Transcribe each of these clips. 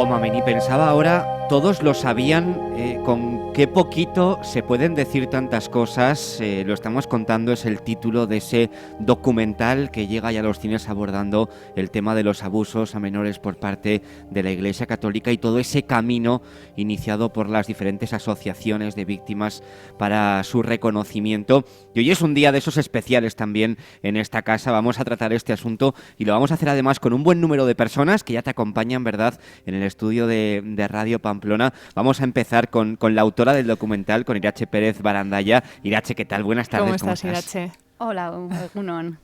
Meni, pensaba ahora, todos lo sabían, con qué poquito se pueden decir tantas cosas. Lo estamos contando, es el título de ese documental que llega ya a los cines abordando el tema de los abusos a menores por parte de la Iglesia Católica y todo ese camino iniciado por las diferentes asociaciones de víctimas para su reconocimiento. Y hoy es un día de esos especiales también en esta casa. Vamos a tratar este asunto y lo vamos a hacer además con un buen número de personas que ya te acompañan, ¿verdad?, en el estudio de Radio Pamplona. Vamos a empezar con la autora del documental, con Irache Pérez Barandalla. Irache, ¿qué tal? Buenas tardes. ¿Cómo estás, Irache? Hola, Unón.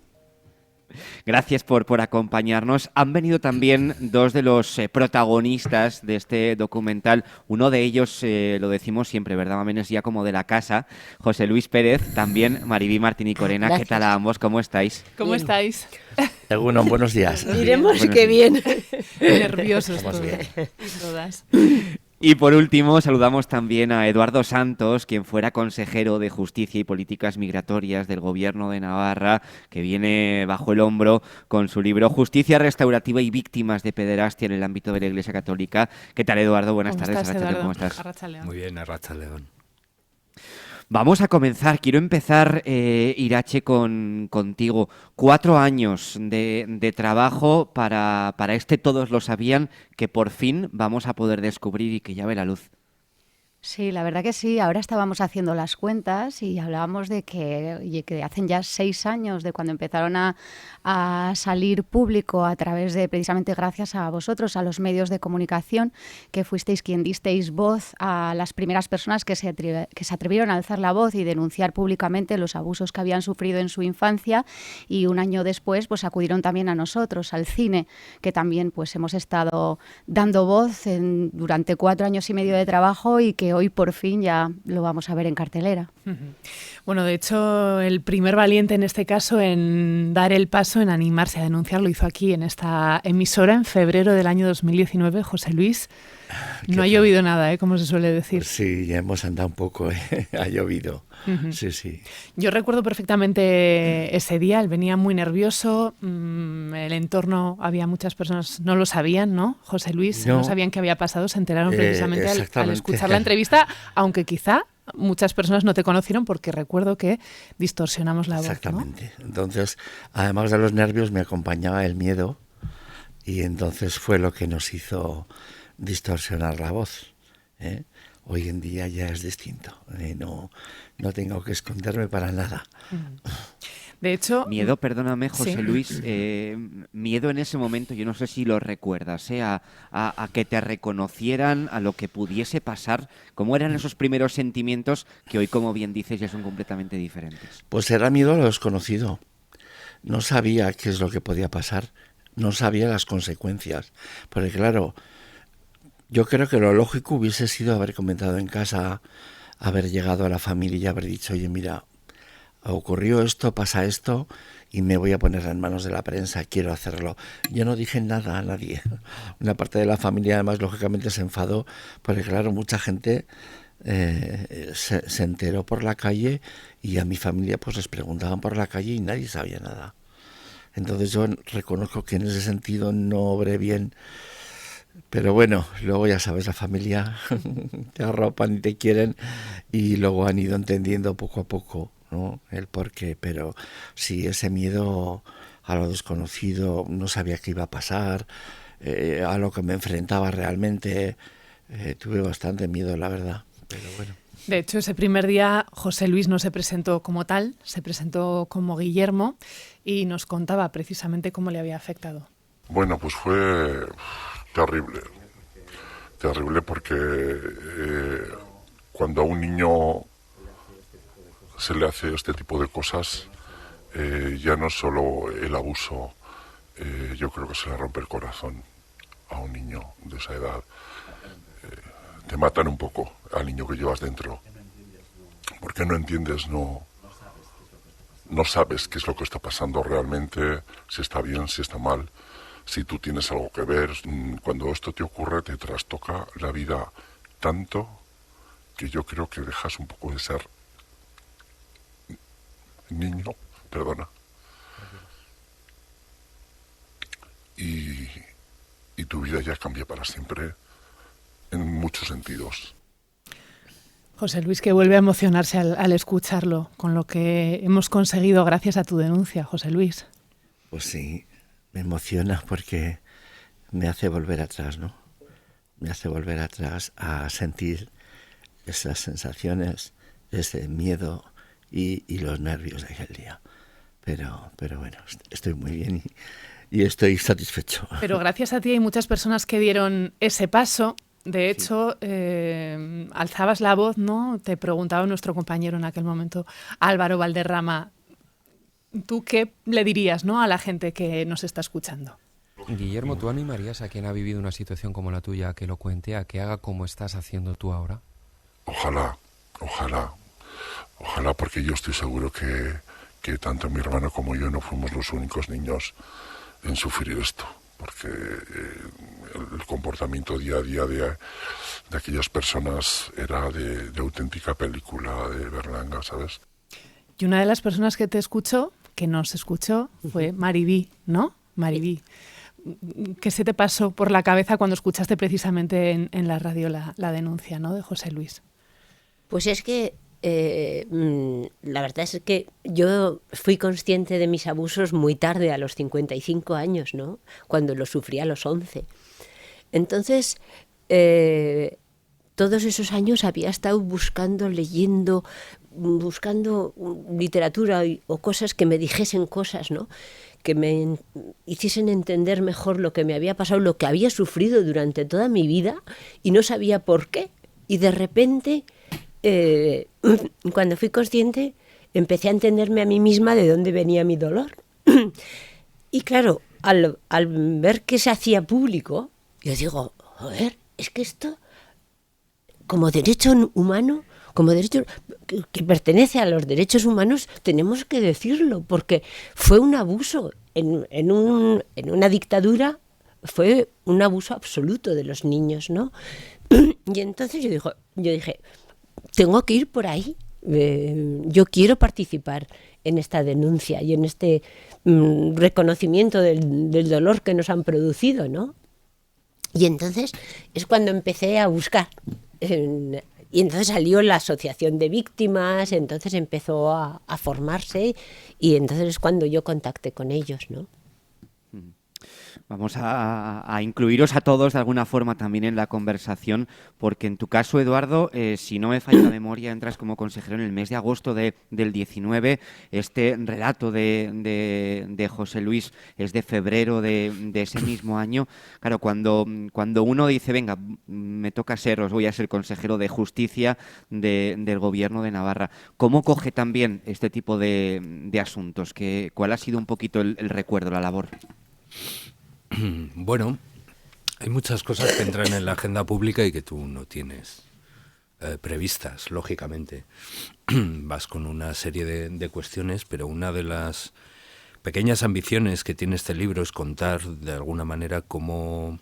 Gracias por acompañarnos. Han venido también dos de los protagonistas de este documental. Uno de ellos, lo decimos siempre, ¿verdad, Mamen? Es ya como de la casa. José Luis Pérez, también Maribí Martín y Corena. Gracias. ¿Qué tal a ambos? ¿Cómo estáis? ¿Cómo Bien. estáis? Bueno, buenos días. Diremos Buenos que días. bien. Nerviosos Vamos todas. Y por último, saludamos también a Eduardo Santos, quien fuera consejero de Justicia y Políticas Migratorias del Gobierno de Navarra, que viene bajo el hombro con su libro Justicia Restaurativa y Víctimas de Pederastia en el ámbito de la Iglesia Católica. ¿Qué tal, Eduardo? Buenas tardes. ¿Cómo estás, Arratsaldeon, Eduardo? ¿cómo estás? Arratsaldeon. Muy bien, Arratsaldeon. Vamos a comenzar. Quiero empezar, Irache, contigo. 4 años de trabajo para este Todos lo sabían, que por fin vamos a poder descubrir y que ya ve la luz. Sí, la verdad que sí. Ahora estábamos haciendo las cuentas y hablábamos de que hacen ya 6 años de cuando empezaron a salir público a través de, precisamente gracias a vosotros, a los medios de comunicación, que fuisteis quien disteis voz a las primeras personas que se atrevieron a alzar la voz y denunciar públicamente los abusos que habían sufrido en su infancia, y un año después pues acudieron también a nosotros, al cine, que también pues hemos estado dando voz durante 4 años y medio de trabajo y que hoy por fin ya lo vamos a ver en cartelera. Bueno, de hecho, el primer valiente en este caso en dar el paso, en animarse a denunciar, lo hizo aquí en esta emisora en febrero del año 2019, José Luis. No ha llovido nada, como se suele decir. Pues sí, ya hemos andado un poco, ha llovido. Sí, sí. Yo recuerdo perfectamente ese día, él venía muy nervioso, el entorno, había muchas personas, no lo sabían, ¿no? José Luis, no sabían qué había pasado, se enteraron precisamente al escuchar la entrevista, aunque quizá muchas personas no te conocieron porque recuerdo que distorsionamos la voz, ¿no? Exactamente. Entonces, además de los nervios, me acompañaba el miedo y entonces fue lo que nos hizo distorsionar la voz, ¿eh? Hoy en día ya es distinto, no tengo que esconderme para nada. De hecho... Miedo, perdóname, José sí. Luis, miedo en ese momento, yo no sé si lo recuerdas, a que te reconocieran, a lo que pudiese pasar. ¿Cómo eran esos primeros sentimientos que hoy, como bien dices, ya son completamente diferentes? Pues era miedo a lo desconocido. No sabía qué es lo que podía pasar, no sabía las consecuencias. Porque claro, yo creo que lo lógico hubiese sido haber comentado en casa, haber llegado a la familia y haber dicho, oye, mira, ocurrió esto, pasa esto y me voy a poner en manos de la prensa, quiero hacerlo. Yo no dije nada a nadie. Una parte de la familia además lógicamente se enfadó porque claro, mucha gente se enteró por la calle y a mi familia pues les preguntaban por la calle y nadie sabía nada. Entonces yo reconozco que en ese sentido no obré bien. Pero bueno, luego ya sabes, la familia te arropan y te quieren y luego han ido entendiendo poco a poco, ¿no?, el porqué. Pero sí, ese miedo a lo desconocido, no sabía qué iba a pasar, a lo que me enfrentaba realmente, tuve bastante miedo, la verdad. Pero bueno. De hecho, ese primer día José Luis no se presentó como tal, se presentó como Guillermo y nos contaba precisamente cómo le había afectado. Bueno, pues fue terrible porque cuando a un niño se le hace este tipo de cosas, ya no es solo el abuso, yo creo que se le rompe el corazón a un niño de esa edad. Te matan un poco al niño que llevas dentro, porque no entiendes, no sabes qué es lo que está pasando realmente, si está bien, si está mal. Si tú tienes algo que ver, cuando esto te ocurre te trastoca la vida tanto que yo creo que dejas un poco de ser niño, perdona, y tu vida ya cambia para siempre en muchos sentidos. José Luis, que vuelve a emocionarse al escucharlo, con lo que hemos conseguido gracias a tu denuncia, José Luis. Pues sí, me emociona porque me hace volver atrás, ¿no? Me hace volver atrás a sentir esas sensaciones, ese miedo y los nervios de aquel día. Pero bueno, estoy muy bien y estoy satisfecho. Pero gracias a ti hay muchas personas que dieron ese paso. De hecho, alzabas la voz, ¿no? Te preguntaba nuestro compañero en aquel momento, Álvaro Valderrama, ¿tú qué le dirías, ¿no?, a la gente que nos está escuchando? Guillermo, ¿tú animarías a quien ha vivido una situación como la tuya a que lo cuente, a que haga como estás haciendo tú ahora? Ojalá, porque yo estoy seguro que tanto mi hermano como yo no fuimos los únicos niños en sufrir esto, porque el comportamiento día a día de aquellas personas era de auténtica película de Berlanga, ¿sabes? Y una de las personas que te escuchó, que nos escuchó, fue Maribí, ¿no? Maribí. ¿Qué se te pasó por la cabeza cuando escuchaste precisamente en la radio la denuncia, ¿no?, de José Luis? Pues es que la verdad es que yo fui consciente de mis abusos muy tarde, a los 55 años, ¿no?, cuando los sufrí a los 11. Entonces, todos esos años había estado buscando, leyendo, buscando literatura o cosas que me dijesen cosas, ¿no?, que me hiciesen entender mejor lo que me había pasado, lo que había sufrido durante toda mi vida y no sabía por qué. Y de repente, cuando fui consciente, empecé a entenderme a mí misma de dónde venía mi dolor. Y claro, al ver que se hacía público, yo digo, joder, es que esto, como derecho humano, como derecho que pertenece a los derechos humanos, tenemos que decirlo, porque fue un abuso. En una dictadura fue un abuso absoluto de los niños, ¿no? Y entonces yo dije, tengo que ir por ahí. Yo quiero participar en esta denuncia y en este reconocimiento del dolor que nos han producido, ¿no? Y entonces es cuando empecé a buscar. Y entonces salió la asociación de víctimas, entonces empezó a formarse y entonces es cuando yo contacté con ellos, ¿no? Vamos a incluiros a todos de alguna forma también en la conversación, porque en tu caso, Eduardo, si no me falla la memoria, entras como consejero en el mes de agosto del 19. Este relato de José Luis es de febrero de ese mismo año. Claro, cuando uno dice, venga, me toca os voy a ser consejero de justicia del gobierno de Navarra, ¿cómo coge también este tipo de asuntos? ¿Cuál ha sido un poquito el recuerdo, la labor? Bueno, hay muchas cosas que entran en la agenda pública y que tú no tienes previstas, lógicamente. Vas con una serie de cuestiones, pero una de las pequeñas ambiciones que tiene este libro es contar de alguna manera cómo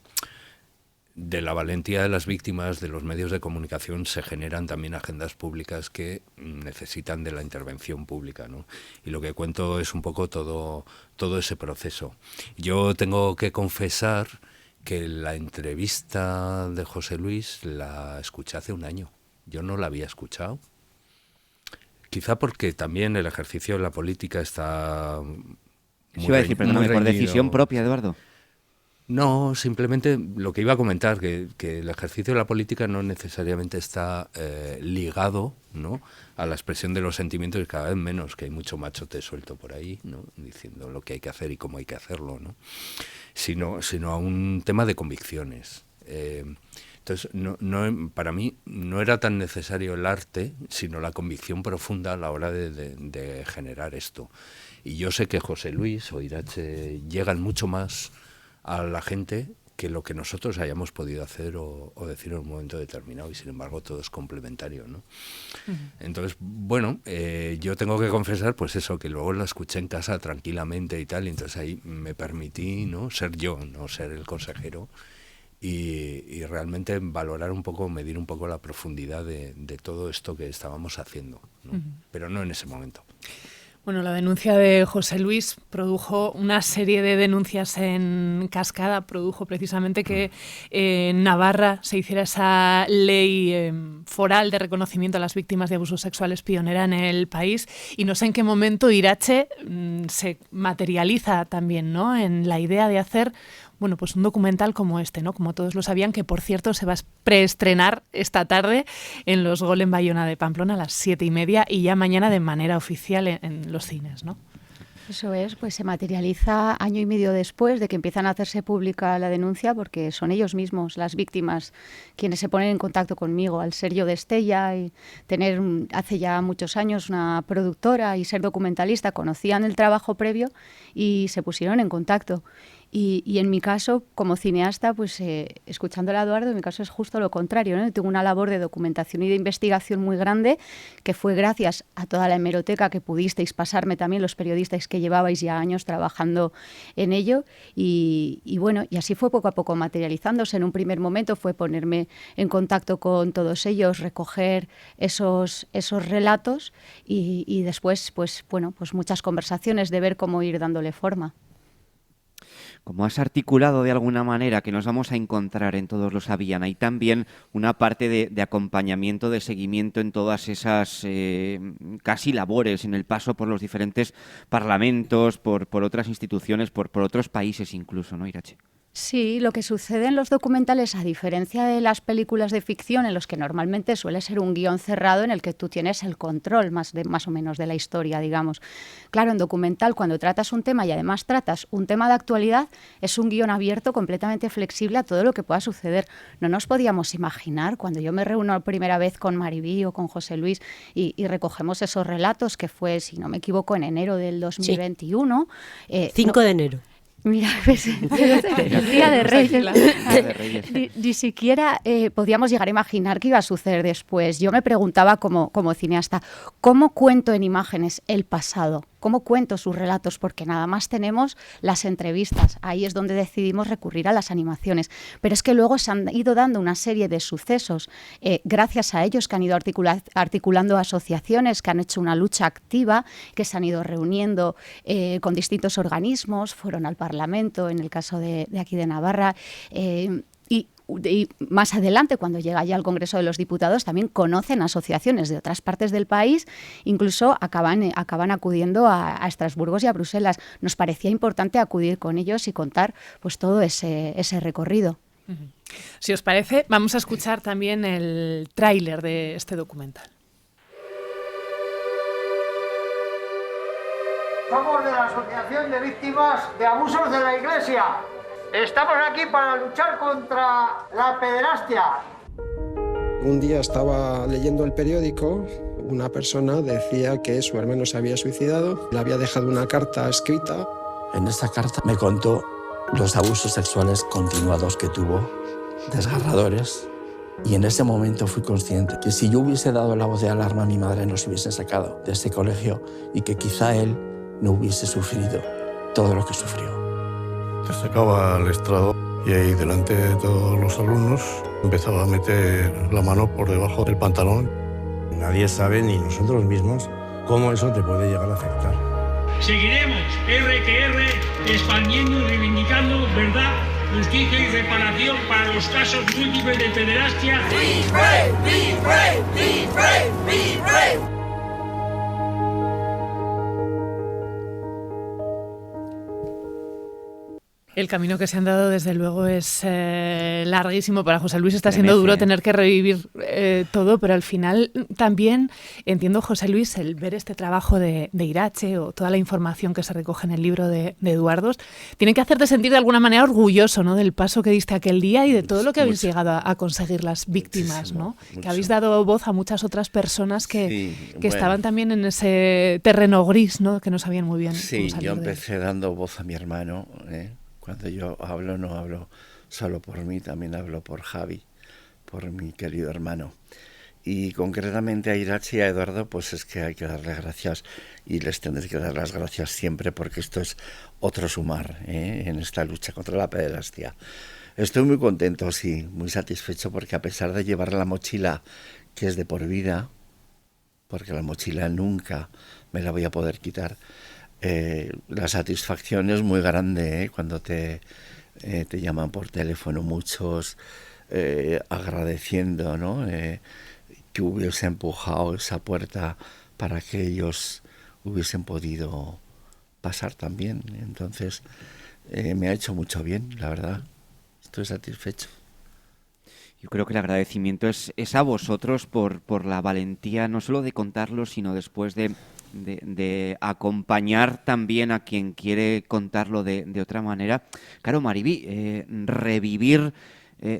de la valentía de las víctimas de los medios de comunicación se generan también agendas públicas que necesitan de la intervención pública, ¿no? Y lo que cuento es un poco todo ese proceso. Yo tengo que confesar que la entrevista de José Luis la escuché hace un año. Yo no la había escuchado. Quizá porque también el ejercicio de la política está muy por decisión propia, Eduardo. No, simplemente lo que iba a comentar, que el ejercicio de la política no necesariamente está ligado, ¿no?, a la expresión de los sentimientos, y cada vez menos, que hay mucho machote suelto por ahí, ¿no?, diciendo lo que hay que hacer y cómo hay que hacerlo, ¿no?, sino a un tema de convicciones. Entonces, para mí no era tan necesario el arte, sino la convicción profunda a la hora de generar esto. Y yo sé que José Luis o Irache llegan mucho más a la gente que lo que nosotros hayamos podido hacer o decir en un momento determinado, y sin embargo todo es complementario, ¿no? Uh-huh. Entonces, bueno, yo tengo que confesar pues eso, que luego la escuché en casa tranquilamente y tal, y entonces ahí me permití, ¿no?, ser yo, no ser el consejero, y realmente valorar un poco, medir un poco la profundidad de todo esto que estábamos haciendo, ¿no? Uh-huh. Pero no en ese momento. Bueno, la denuncia de José Luis produjo una serie de denuncias en cascada, produjo precisamente que en Navarra se hiciera esa ley foral de reconocimiento a las víctimas de abusos sexuales pionera en el país, y no sé en qué momento Irache se materializa también, ¿no?, en la idea de hacer, bueno, pues un documental como este, ¿no? Como todos lo sabían, que por cierto se va a preestrenar esta tarde en Los Gol en Bayona de Pamplona a las 7:30 y ya mañana de manera oficial en los cines, ¿no? Eso es, pues se materializa año y medio después de que empiezan a hacerse pública la denuncia, porque son ellos mismos, las víctimas, quienes se ponen en contacto conmigo. Al ser yo de Estella y tener hace ya muchos años una productora y ser documentalista, conocían el trabajo previo y se pusieron en contacto. Y en mi caso, como cineasta, pues escuchando a Eduardo, en mi caso es justo lo contrario, ¿no? Tengo una labor de documentación y de investigación muy grande, que fue gracias a toda la hemeroteca que pudisteis pasarme también, los periodistas que llevabais ya años trabajando en ello. Y bueno, y así fue poco a poco materializándose. En un primer momento fue ponerme en contacto con todos ellos, recoger esos relatos y después, pues bueno, pues muchas conversaciones de ver cómo ir dándole forma. Como has articulado de alguna manera que nos vamos a encontrar en Todos lo sabían, hay también una parte de acompañamiento, de seguimiento en todas esas casi labores, en el paso por los diferentes parlamentos, por otras instituciones, por otros países incluso, ¿no, Irache? Sí, lo que sucede en los documentales, a diferencia de las películas de ficción, en los que normalmente suele ser un guión cerrado en el que tú tienes el control más o menos de la historia, digamos. Claro, en documental, cuando tratas un tema y además tratas un tema de actualidad, es un guión abierto, completamente flexible a todo lo que pueda suceder. No nos podíamos imaginar, cuando yo me reúno por primera vez con Maribí o con José Luis y recogemos esos relatos, que fue, si no me equivoco, en enero del 2021. Sí. 5 de enero. Mira, pues, el Día de Reyes. Ni siquiera podíamos llegar a imaginar qué iba a suceder después. Yo me preguntaba como cineasta, ¿cómo cuento en imágenes el pasado? ¿Cómo cuento sus relatos? Porque nada más tenemos las entrevistas. Ahí es donde decidimos recurrir a las animaciones. Pero es que luego se han ido dando una serie de sucesos, gracias a ellos, que han ido articulando asociaciones, que han hecho una lucha activa, que se han ido reuniendo con distintos organismos, fueron al Parlamento, en el caso de aquí de Navarra, y más adelante, cuando llega ya al Congreso de los Diputados, también conocen asociaciones de otras partes del país, incluso acaban acudiendo a Estrasburgo y a Bruselas. Nos parecía importante acudir con ellos y contar pues todo ese recorrido. Si os parece, vamos a escuchar también el tráiler de este documental. Somos de la Asociación de Víctimas de Abusos de la Iglesia. Estamos aquí para luchar contra la pederastia. Un día estaba leyendo el periódico, una persona decía que su hermano se había suicidado, le había dejado una carta escrita. En esa carta me contó los abusos sexuales continuados que tuvo, desgarradores, y en ese momento fui consciente que si yo hubiese dado la voz de alarma, mi madre nos hubiese sacado de ese colegio y que quizá él no hubiese sufrido todo lo que sufrió. Se sacaba al estrado y ahí delante de todos los alumnos empezaba a meter la mano por debajo del pantalón. Nadie sabe, ni nosotros mismos, cómo eso te puede llegar a afectar. Seguiremos, R que R, expandiendo y reivindicando verdad, justicia y reparación para los casos múltiples de pederastia. Be brave, be brave, be brave, be brave. El camino que se han dado, desde luego, es larguísimo. Para José Luis está siendo duro tener que revivir todo, pero al final también entiendo, José Luis, el ver este trabajo de Irache o toda la información que se recoge en el libro de Eduardos, tiene que hacerte sentir de alguna manera orgulloso, ¿no?, del paso que diste aquel día y de todo lo que habéis llegado a conseguir las víctimas, ¿no? Que habéis dado voz a muchas otras personas que estaban también en ese terreno gris, ¿no?, que no sabían muy bien. Sí, yo empecé dando voz a mi hermano, Cuando yo hablo, no hablo solo por mí, también hablo por Javi, por mi querido hermano. Y concretamente a Irache y a Eduardo, pues es que hay que darle gracias y les tendré que dar las gracias siempre, porque esto es otro sumar en esta lucha contra la pederastia. Estoy muy contento, sí, muy satisfecho, porque a pesar de llevar la mochila, que es de por vida, porque la mochila nunca me la voy a poder quitar. La satisfacción es muy grande cuando te llaman por teléfono muchos agradeciendo, ¿no? Que hubiese empujado esa puerta para que ellos hubiesen podido pasar también. Entonces me ha hecho mucho bien, la verdad. Estoy satisfecho. Yo creo que el agradecimiento es a vosotros por la valentía, no solo de contarlo, sino después de acompañar también a quien quiere contarlo de otra manera. Claro, Mariby, revivir,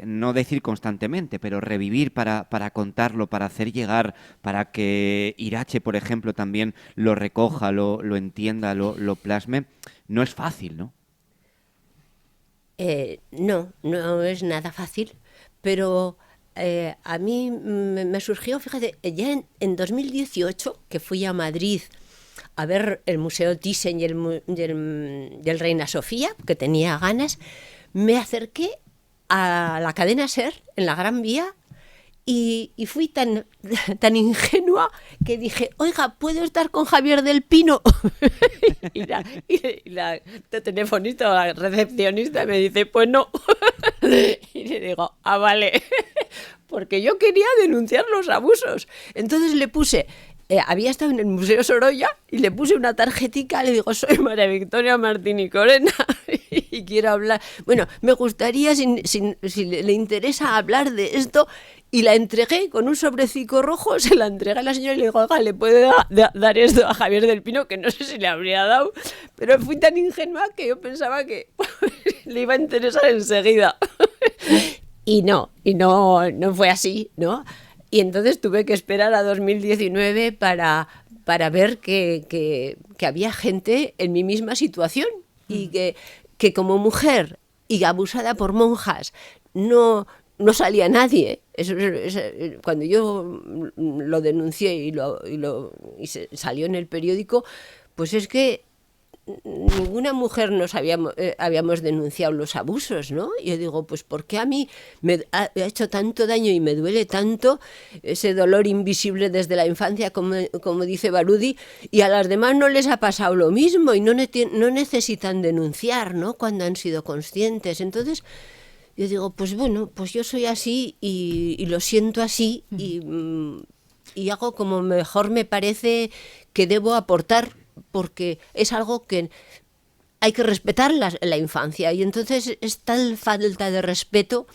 no decir constantemente, pero revivir para contarlo, para hacer llegar, para que Irache, por ejemplo, también lo recoja, lo entienda, lo plasme, no es fácil, ¿no? No es nada fácil, pero a mí me surgió, fíjate, ya en 2018, que fui a Madrid a ver el Museo Thyssen y el Reina Sofía, que tenía ganas, me acerqué a la cadena SER en la Gran Vía y fui tan ingenua que dije, oiga, ¿puedo estar con Javier del Pino? y la telefonista o la recepcionista me dice, pues no. Y le digo, vale, porque yo quería denunciar los abusos. Entonces le puse, había estado en el Museo Sorolla y le puse una tarjetica, le digo, soy María Victoria Martini Corena y quiero hablar. Bueno, me gustaría, si le interesa hablar de esto, y la entregué con un sobrecico rojo, se la entregué a la señora y le digo, oiga, ¿le puede dar esto a Javier del Pino? Que no sé si le habría dado, pero fui tan ingenua que yo pensaba que le iba a interesar enseguida. Y no fue así, ¿no? Y entonces tuve que esperar a 2019 para ver que había gente en mi misma situación y que como mujer y abusada por monjas no salía nadie. Cuando yo lo denuncié y salió en el periódico, pues es que ninguna mujer habíamos denunciado los abusos, ¿no? Y yo digo, pues ¿por qué a mí me ha hecho tanto daño y me duele tanto ese dolor invisible desde la infancia, como dice Barudi, y a las demás no les ha pasado lo mismo y no necesitan denunciar, ¿no? Cuando han sido conscientes. Entonces yo digo, pues bueno, pues yo soy así y lo siento así y hago como mejor me parece que debo aportar, porque es algo que hay que respetar la infancia, y entonces es tal falta de respeto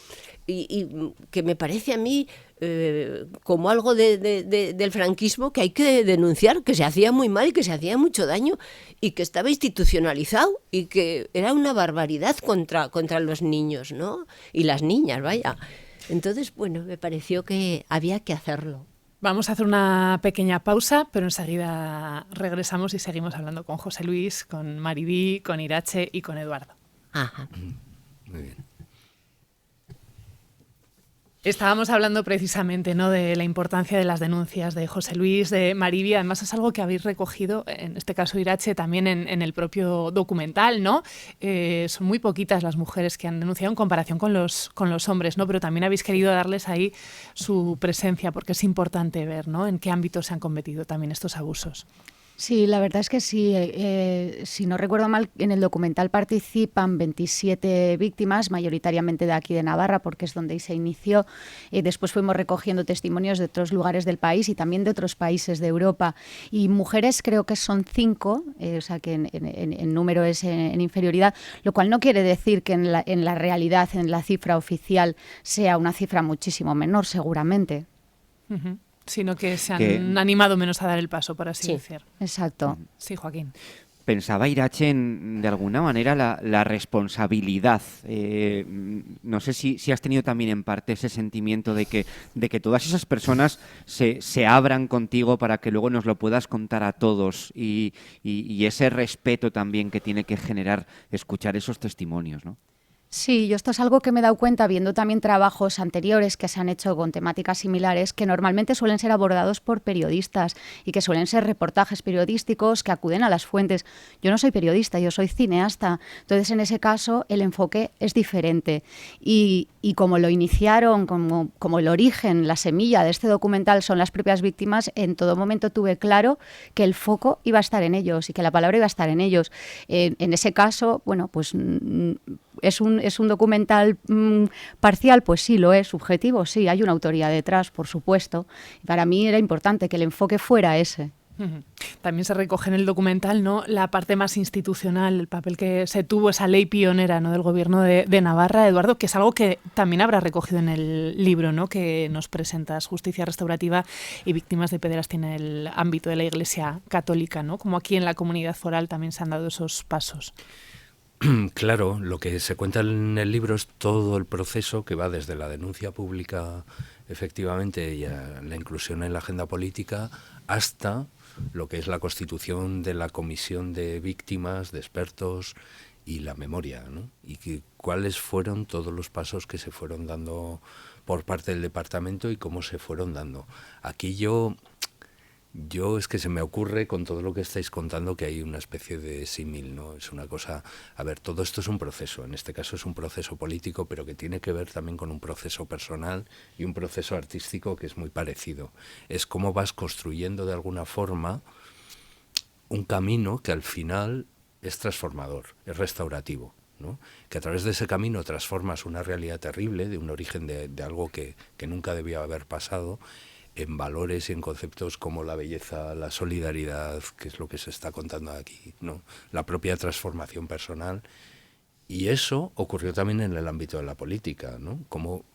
y que me parece a mí como algo del franquismo que hay que denunciar, que se hacía muy mal y que se hacía mucho daño y que estaba institucionalizado y que era una barbaridad contra los niños, ¿no? Y las niñas, vaya. Entonces, bueno, me pareció que había que hacerlo. Vamos a hacer una pequeña pausa, pero enseguida regresamos y seguimos hablando con José Luis, con Mariby, con Irache y con Eduardo. Ajá. Muy bien. Estábamos hablando precisamente, ¿no?, de la importancia de las denuncias de José Luis, de Mariby. Además es algo que habéis recogido, en este caso Irache, también en el propio documental, ¿no? Son muy poquitas las mujeres que han denunciado en comparación con los hombres, ¿no? Pero también habéis querido darles ahí su presencia, porque es importante ver, ¿no?, en qué ámbitos se han cometido también estos abusos. Sí, la verdad es que sí. Si no recuerdo mal, en el documental participan 27 víctimas, mayoritariamente de aquí de Navarra, porque es donde se inició. Después fuimos recogiendo testimonios de otros lugares del país y también de otros países de Europa. Y mujeres creo que son 5, o sea que en número es en inferioridad, lo cual no quiere decir que en la realidad, en la cifra oficial, sea una cifra muchísimo menor, seguramente. Uh-huh. Sino que se han animado menos a dar el paso, por así decir. Exacto. Sí, Joaquín. Pensaba Irache de alguna manera la responsabilidad. No sé si has tenido también en parte ese sentimiento de que todas esas personas se abran contigo para que luego nos lo puedas contar a todos y ese respeto también que tiene que generar escuchar esos testimonios, ¿no? Sí, yo esto es algo que me he dado cuenta viendo también trabajos anteriores que se han hecho con temáticas similares, que normalmente suelen ser abordados por periodistas y que suelen ser reportajes periodísticos que acuden a las fuentes. Yo no soy periodista, yo soy cineasta, entonces en ese caso el enfoque es diferente y y como lo iniciaron, como el origen, la semilla de este documental son las propias víctimas, en todo momento tuve claro que el foco iba a estar en ellos y que la palabra iba a estar en ellos. En ese caso, bueno, pues ¿es un documental parcial? Pues sí, lo es. Subjetivo, sí, hay una autoría detrás, por supuesto. Para mí era importante que el enfoque fuera ese. También se recoge en el documental, ¿no?, la parte más institucional, el papel que se tuvo, esa ley pionera, ¿no?, del gobierno de Navarra, Eduardo, que es algo que también habrá recogido en el libro, ¿no?, que nos presentas, Justicia Restaurativa y Víctimas de Pederastia en el ámbito de la Iglesia Católica, ¿no? Como aquí en la Comunidad Foral también se han dado esos pasos. Claro, lo que se cuenta en el libro es todo el proceso que va desde la denuncia pública, efectivamente, y a la inclusión en la agenda política, hasta lo que es la constitución de la comisión de víctimas, de expertos y la memoria, ¿no? Y cuáles fueron todos los pasos que se fueron dando por parte del departamento y cómo se fueron dando. Aquí yo es que se me ocurre con todo lo que estáis contando que hay una especie de símil, ¿no? Es una cosa, a ver, todo esto es un proceso, en este caso es un proceso político, pero que tiene que ver también con un proceso personal y un proceso artístico que es muy parecido. Es cómo vas construyendo de alguna forma un camino que al final es transformador, es restaurativo, ¿no? Que a través de ese camino transformas una realidad terrible, de un origen de algo que nunca debía haber pasado, en valores y en conceptos como la belleza, la solidaridad, que es lo que se está contando aquí, ¿no? La propia transformación personal. Y eso ocurrió también en el ámbito de la política, ¿no? Como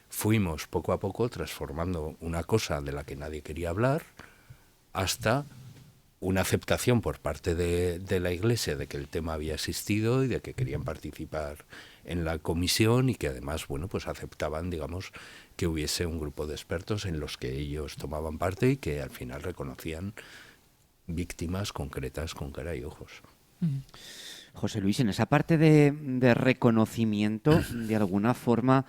fuimos poco a poco transformando una cosa de la que nadie quería hablar hasta una aceptación por parte de la Iglesia de que el tema había existido y de que querían participar en la comisión y que además, bueno, pues aceptaban, digamos, que hubiese un grupo de expertos en los que ellos tomaban parte y que al final reconocían víctimas concretas con cara y ojos. José Luis, en esa parte de reconocimiento, de alguna forma,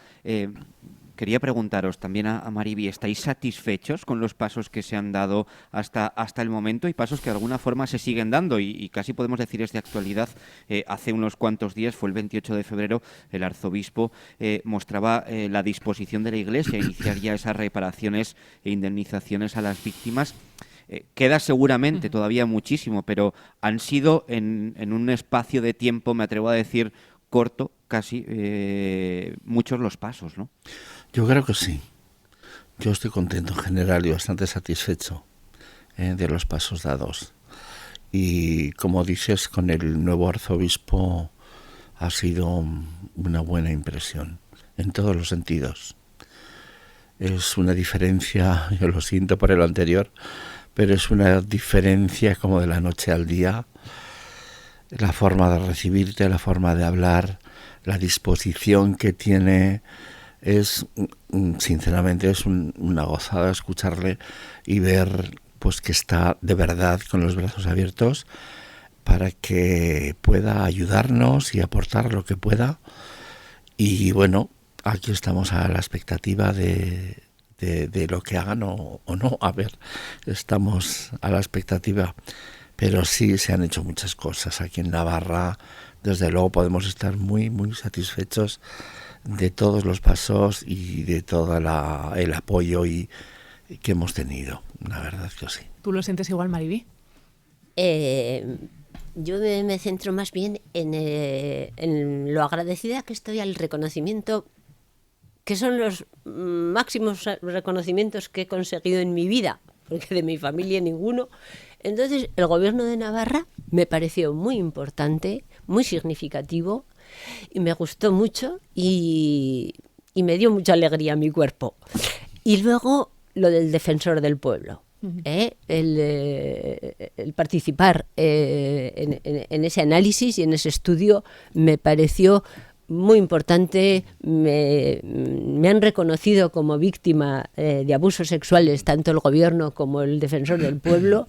quería preguntaros también a Mariby, ¿estáis satisfechos con los pasos que se han dado hasta el momento y pasos que de alguna forma se siguen dando? Y casi podemos decir es de actualidad. Hace unos cuantos días, fue el 28 de febrero, el arzobispo mostraba la disposición de la Iglesia a iniciar ya esas reparaciones e indemnizaciones a las víctimas. Queda seguramente todavía muchísimo, pero han sido en un espacio de tiempo, me atrevo a decir, corto, casi, muchos los pasos, ¿no? Yo creo que sí. Yo estoy contento en general y bastante satisfecho de los pasos dados. Y como dices, con el nuevo arzobispo ha sido una buena impresión, en todos los sentidos. Es una diferencia, yo lo siento por el anterior, pero es una diferencia como de la noche al día. La forma de recibirte, la forma de hablar, la disposición que tiene, es, sinceramente, es una gozada escucharle y ver pues que está de verdad con los brazos abiertos para que pueda ayudarnos y aportar lo que pueda. Y bueno, aquí estamos a la expectativa de lo que hagan o no. A ver, estamos a la expectativa. Pero sí se han hecho muchas cosas aquí en Navarra. Desde luego podemos estar muy, muy satisfechos de todos los pasos y de todo el apoyo que hemos tenido. La verdad que sí. ¿Tú lo sientes igual, Mariby? Yo me centro más bien en lo agradecida que estoy al reconocimiento, que son los máximos reconocimientos que he conseguido en mi vida, porque de mi familia ninguno. Entonces, el gobierno de Navarra me pareció muy importante, muy significativo, y me gustó mucho y me dio mucha alegría a mi cuerpo. Y luego lo del defensor del pueblo. El participar en ese análisis y en ese estudio me pareció muy importante. Me han reconocido como víctima de abusos sexuales tanto el gobierno como el defensor del pueblo.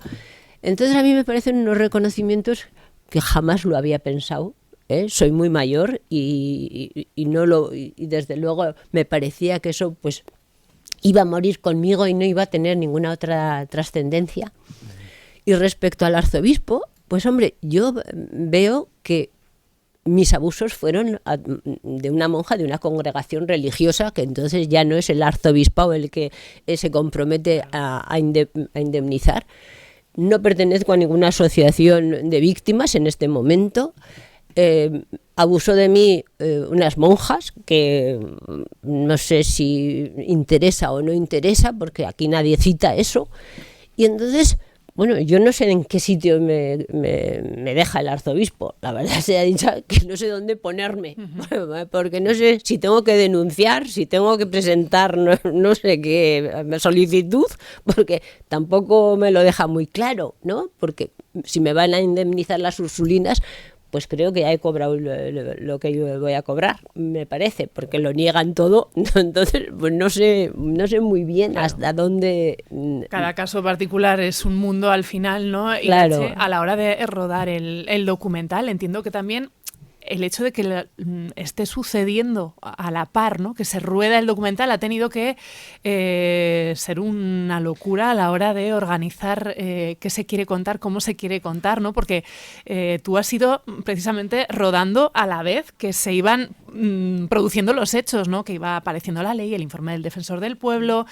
Entonces a mí me parecen unos reconocimientos que jamás lo había pensado. Soy muy mayor y desde luego me parecía que eso pues iba a morir conmigo y no iba a tener ninguna otra trascendencia. Y respecto al arzobispo, pues hombre, yo veo que mis abusos fueron de una monja de una congregación religiosa, que entonces ya no es el arzobispado el que se compromete a indemnizar. No pertenezco a ninguna asociación de víctimas en este momento. Abusó de mí unas monjas, que no sé si interesa o no interesa, porque aquí nadie cita eso. Y entonces, bueno, yo no sé en qué sitio me deja el arzobispo. La verdad sea dicha, que no sé dónde ponerme, porque no sé si tengo que denunciar, si tengo que presentar no sé qué solicitud, porque tampoco me lo deja muy claro, ¿no? Porque si me van a indemnizar las Ursulinas, pues creo que ya he cobrado lo que yo voy a cobrar, me parece, porque lo niegan todo. Entonces, pues no sé muy bien hasta dónde. Cada caso particular es un mundo al final, ¿no? Y claro. a la hora de rodar el documental, entiendo que también el hecho de que esté sucediendo a la par, ¿no? Que se rueda el documental, ha tenido que ser una locura a la hora de organizar qué se quiere contar, cómo se quiere contar, ¿no? Porque tú has ido precisamente rodando a la vez que se iban produciendo los hechos, ¿no? Que iba apareciendo la ley, el informe del defensor del pueblo.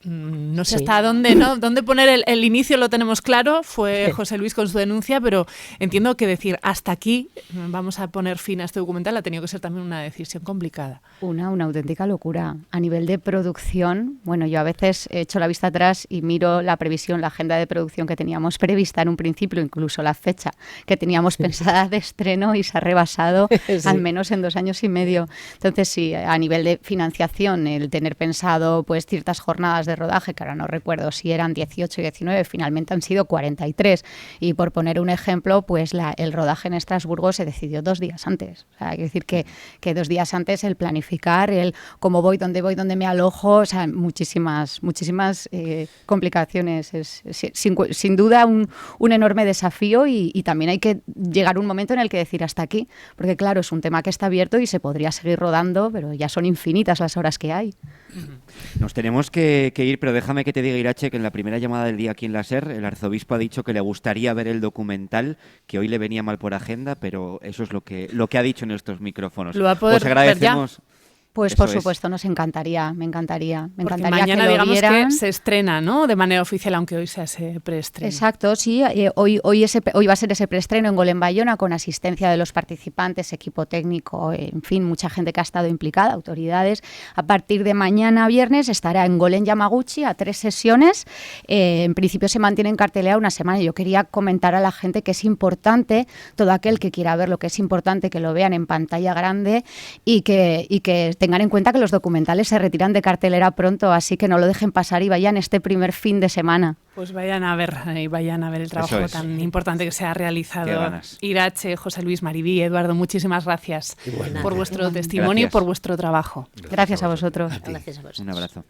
No sé hasta dónde poner el inicio, lo tenemos claro, fue José Luis con su denuncia, pero entiendo que decir hasta aquí vamos a poner fin a este documental ha tenido que ser también una decisión complicada. Una auténtica locura. A nivel de producción, bueno, yo a veces he hecho la vista atrás y miro la previsión, la agenda de producción que teníamos prevista en un principio, incluso la fecha que teníamos pensada de estreno, y se ha rebasado al menos en 2 años y medio. Entonces sí, a nivel de financiación, el tener pensado pues ciertas jornadas de rodaje, que ahora no recuerdo si eran 18 y 19, finalmente han sido 43. Y por poner un ejemplo, pues el rodaje en Estrasburgo se decidió 2 días antes. O sea, hay que decir que 2 días antes el planificar, el cómo voy, dónde me alojo, o sea, muchísimas complicaciones. Es sin duda un enorme desafío, y también hay que llegar a un momento en el que decir hasta aquí, porque claro, es un tema que está abierto y se podría seguir rodando, pero ya son infinitas las horas que hay. Nos tenemos que ir, pero déjame que te diga, Irache, que en la primera llamada del día aquí en la SER, el arzobispo ha dicho que le gustaría ver el documental, que hoy le venía mal por agenda, pero eso es lo que ha dicho en estos micrófonos. ¿Lo va a poder Os agradecemos. Ver ya? Pues eso por supuesto, nos encantaría, me encantaría. Porque mañana que lo digamos vieran. Que se estrena, ¿no? De manera oficial, aunque hoy sea ese preestreno. Exacto, sí. Hoy va a ser ese preestreno en Gol en Bayona, con asistencia de los participantes, equipo técnico, en fin, mucha gente que ha estado implicada, autoridades. A partir de mañana viernes estará en Gol en Yamaguchi a 3 sesiones. En principio se mantiene en cartelera 1 semana. Yo quería comentar a la gente que es importante, todo aquel que quiera verlo, que es importante que lo vean en pantalla grande y que tengan en cuenta que los documentales se retiran de cartelera pronto, así que no lo dejen pasar y vayan este primer fin de semana. Pues vayan a ver el trabajo tan importante que se ha realizado. Irache, José Luis, Maribí, Eduardo, muchísimas gracias por vuestro testimonio y por vuestro trabajo. Gracias a vosotros. Un abrazo.